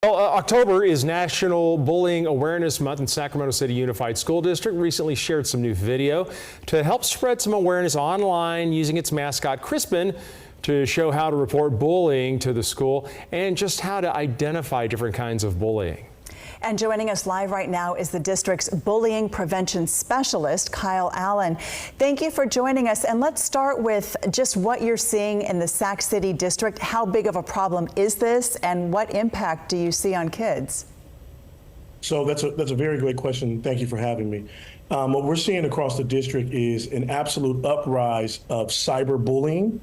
Well, October is National Bullying Awareness Month, and Sacramento City Unified School District recently shared some new video to help spread some awareness online using its mascot Crispin to show how to report bullying to the school and just how to identify different kinds of bullying. And joining us live right now is the district's bullying prevention specialist, Kyle Allen. Thank you for joining us. And let's start with just what you're seeing in the Sac City district. How big of a problem is this, and what impact do you see on kids? So that's a very great question. Thank you for having me. What we're seeing across the district is an absolute uprise of cyberbullying,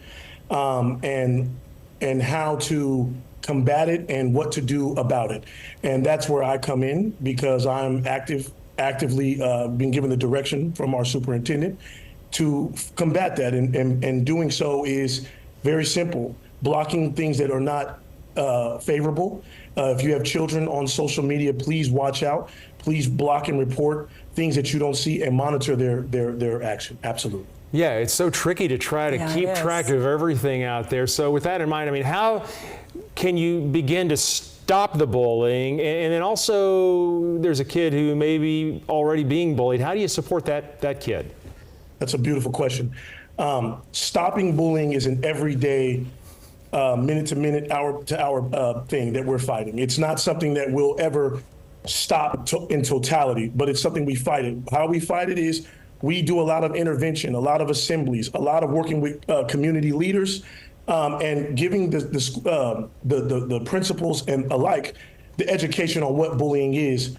and how to combat it and what to do about it. And that's where I come in, because I'm actively being given the direction from our superintendent to combat that. And doing so is very simple: blocking things that are not favorable. If you have children on social media, please watch out. Please block and report things that you don't see and monitor their action. Absolutely. Yeah, it's so tricky to try to keep track of everything out there. So with that in mind, I mean, how can you begin to stop the bullying? And then also, there's a kid who may be already being bullied. How do you support that kid? That's a beautiful question. Stopping bullying is an everyday, minute to minute, hour to hour thing that we're fighting. It's not something that we'll ever stop in totality, but it's something we fight it. How we fight it is we do a lot of intervention, a lot of assemblies, a lot of working with community leaders, and giving the principals and alike the education on what bullying is,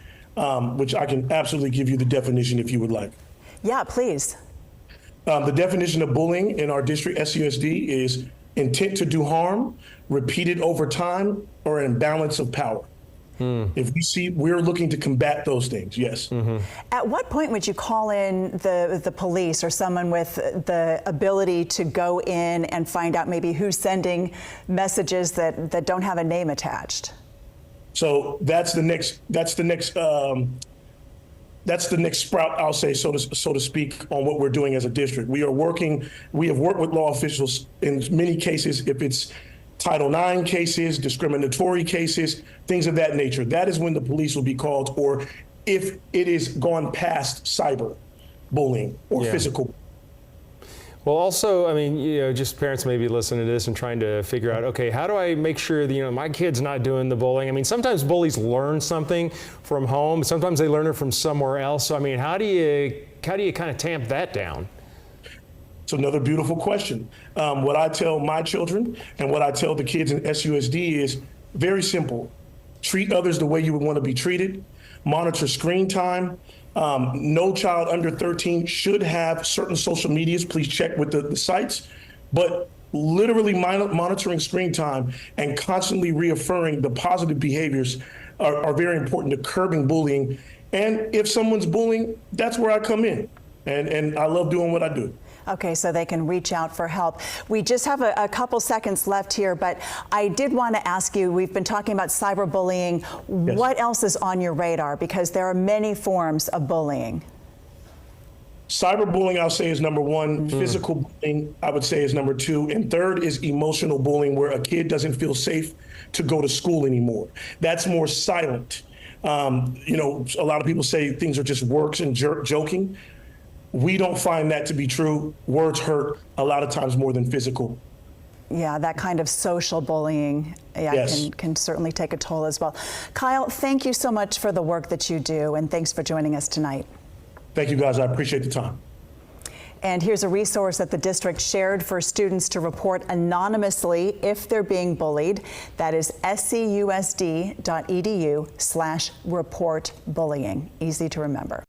which I can absolutely give you the definition if you would like. Yeah, please. The definition of bullying in our district, SUSD, is intent to do harm, repeated over time, or an imbalance of power. If we see, we're looking to combat those things, yes. At what point would you call in the police or someone with the ability to go in and find out maybe who's sending messages that don't have a name attached? So that's the next sprout, I'll say, so to speak, on what we're doing as a district. We have worked with law officials in many cases. If it's Title IX cases, discriminatory cases, things of that nature, that is when the police will be called, or if it is gone past cyber bullying or physical. Well, also, I mean, just parents may be listening to this and trying to figure out, okay, how do I make sure that, my kid's not doing the bullying? I mean, sometimes bullies learn something from home. Sometimes they learn it from somewhere else. So, I mean, how do you kind of tamp that down? It's another beautiful question. What I tell my children and what I tell the kids in SUSD is very simple. Treat others the way you would want to be treated. Monitor screen time. No child under 13 should have certain social medias. Please check with the sites. But literally monitoring screen time and constantly reaffirming the positive behaviors are very important to curbing bullying. And if someone's bullying, that's where I come in. And I love doing what I do. Okay, so they can reach out for help. We just have a couple seconds left here, but I did want to ask you, we've been talking about cyberbullying. Yes. What else is on your radar? Because there are many forms of bullying. Cyberbullying, I'll say, is number one. Physical bullying, I would say, is number two. And third is emotional bullying, where a kid doesn't feel safe to go to school anymore. That's more silent. A lot of people say things are just works and joking. We don't find that to be true. Words hurt a lot of times more than physical. Yeah, that kind of social bullying can certainly take a toll as well. Kyle, thank you so much for the work that you do, and thanks for joining us tonight. Thank you, guys. I appreciate the time. And here's a resource that the district shared for students to report anonymously if they're being bullied. That is scusd.edu/reportbullying. Easy to remember.